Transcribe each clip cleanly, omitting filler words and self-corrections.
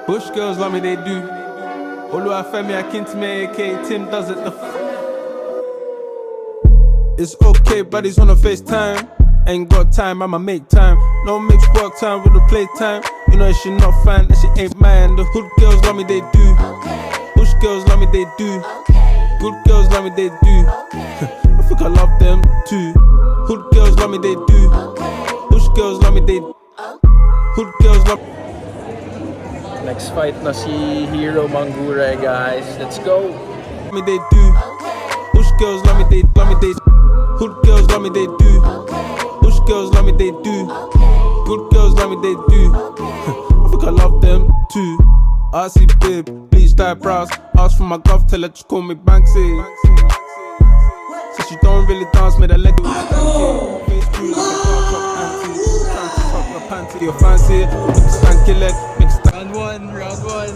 Bush girls love me, they do. Oluwafemi Akintime, aka Tim does it. It's okay, buddies wanna FaceTime. Ain't got time, I'ma make time. No mix work time with the playtime. You know she not fine, that she ain't mine. The hood girls love me, they do. Bush girls love me, they do. Good girls love me, they do. I think I love them too. Hood girls love me, they do. Bush girls love me, they do. Hood girls love me. Next fight na si Hero Mangure, guys. Let's go. Me they do. Bush girls love me, they love me, they. Hood girls love me, they do. Bush girls love me, they do. Good girls love me, they do. I think I love them too. RC bib, bleached eyebrows. Ask for my glove, tell her just call me Banksy. So she don't really dance, made her leg do it. Face screw like a car shop auntie. Trying to suck my panty, you fancy it? Make a stanky leg, make a stanky. Round one.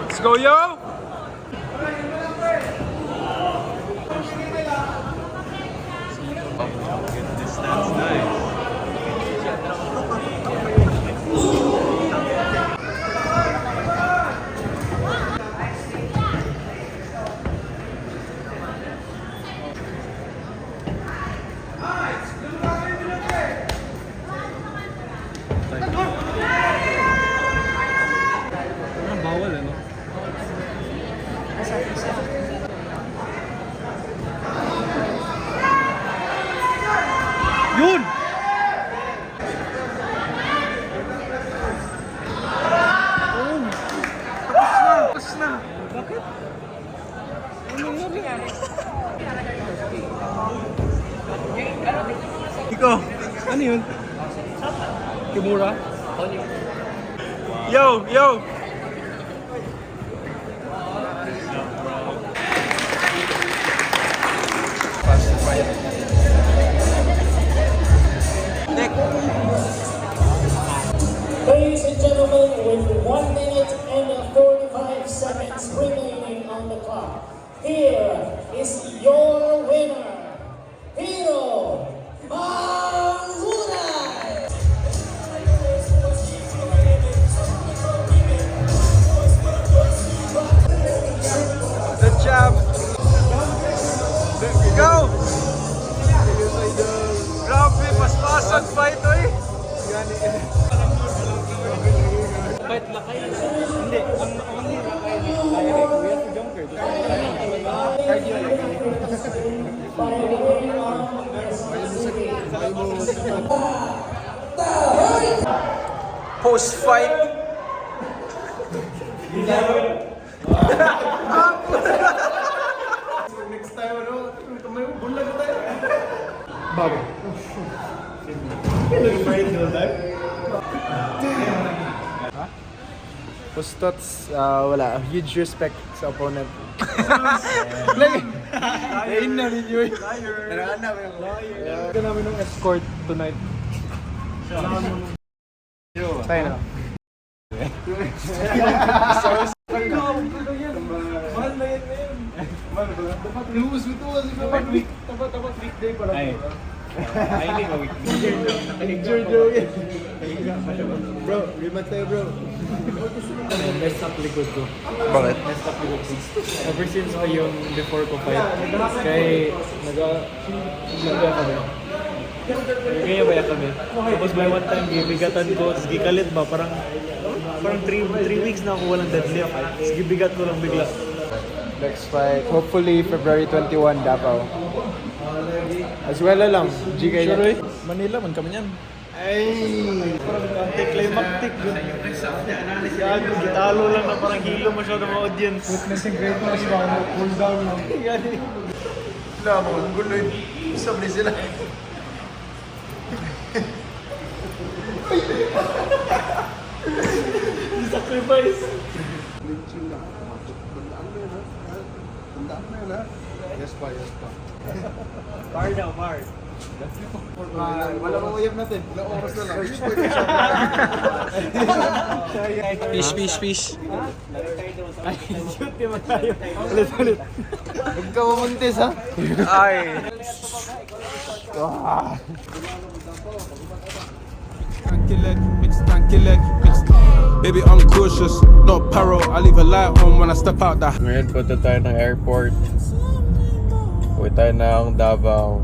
Let's go, yo! That's nice. Bawal, ano? Yun! Tapos na! Bakit? Ikaw, ano yun? Kimura? Yo! Ladies and gentlemen, with 1 minute and 45 seconds remaining on the clock, here is your winner, Hero Manguray! The champ! Go! Grabe, paspasan fight, oy! Fight lakay. Hindi, ang only lakay ni kaya ni Kuya si Jonker. Cardio post fight. Next time, ano? Kamay mo, bulag na tayo. Bago. Pustots, wala. Huge respect sa opponent. Lain na rin yun. Ito namin ng escort tonight. Tayo na. Mahal na yan. Mahal ba? Dapat lose mo ito kasi dapat weekday pa lang. Ay, hindi ka weekday. Bro, remat tayo bro. Messed up likod ko. Bakit? Messed up likod ko. Ever since pa yung before ko fight. Kaya nag-gaya kami. Kaya baya kami. Tapos by one time, gibigatan ko. Tapos gikalit ba? Parang 3 weeks na ako walang deadlift. Tapos gibigat ko lang bigla. Next fight, hopefully February 21, Davao. As well lang, GK sure, Manila man kami yan. Ay, parang anti-climactic yun. Gago, gitalo lang na parang hilo masyado ng audience. Witness and greatness, parang cool down lang. Wala mo, ang gulo yun. Sabli sila. Sacrifice. Yes pa. Bar daw, bar. Wala kang uyab natin. Wala oras na lang. Fish. Ay, shoot naman tayo. Ulit. Huwag ka mamuntis ha. Ay. Stanky leg, mix stanky leg, mix. Baby, I'm cautious, not paro. I leave a light on when I step out the. Ngayon punta tayo ng airport. Uwi tayo ng Davao.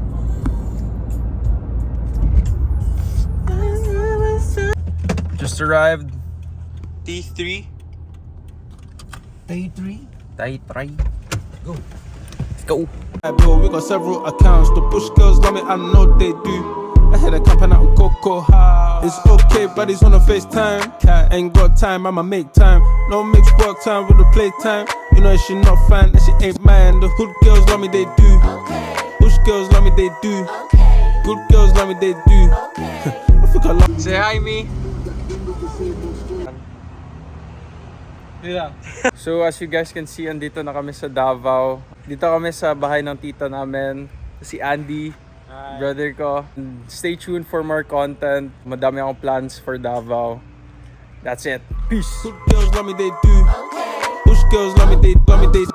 Just arrived. T3. T3. Go. Let's go. Bill, we got several accounts. The push girls love me, I know they do. I had a camping out in Coco. It's okay, buddies on a FaceTime. Ain't got time, I'ma make time. No mixed work time with the playtime. You know she not fine, and she ain't mine. The hood girls love me, they do. Push girls love me, they do. Good girls love me, they do. I think I love. Say hi, me. So as you guys can see, andito na kami sa Davao. Dito kami sa bahay ng tita namin, si Andy, brother ko. Stay tuned for more content. Madami akong plans for Davao. That's it. Peace. Good girls love me, they do. Push girls love me, they love me, they.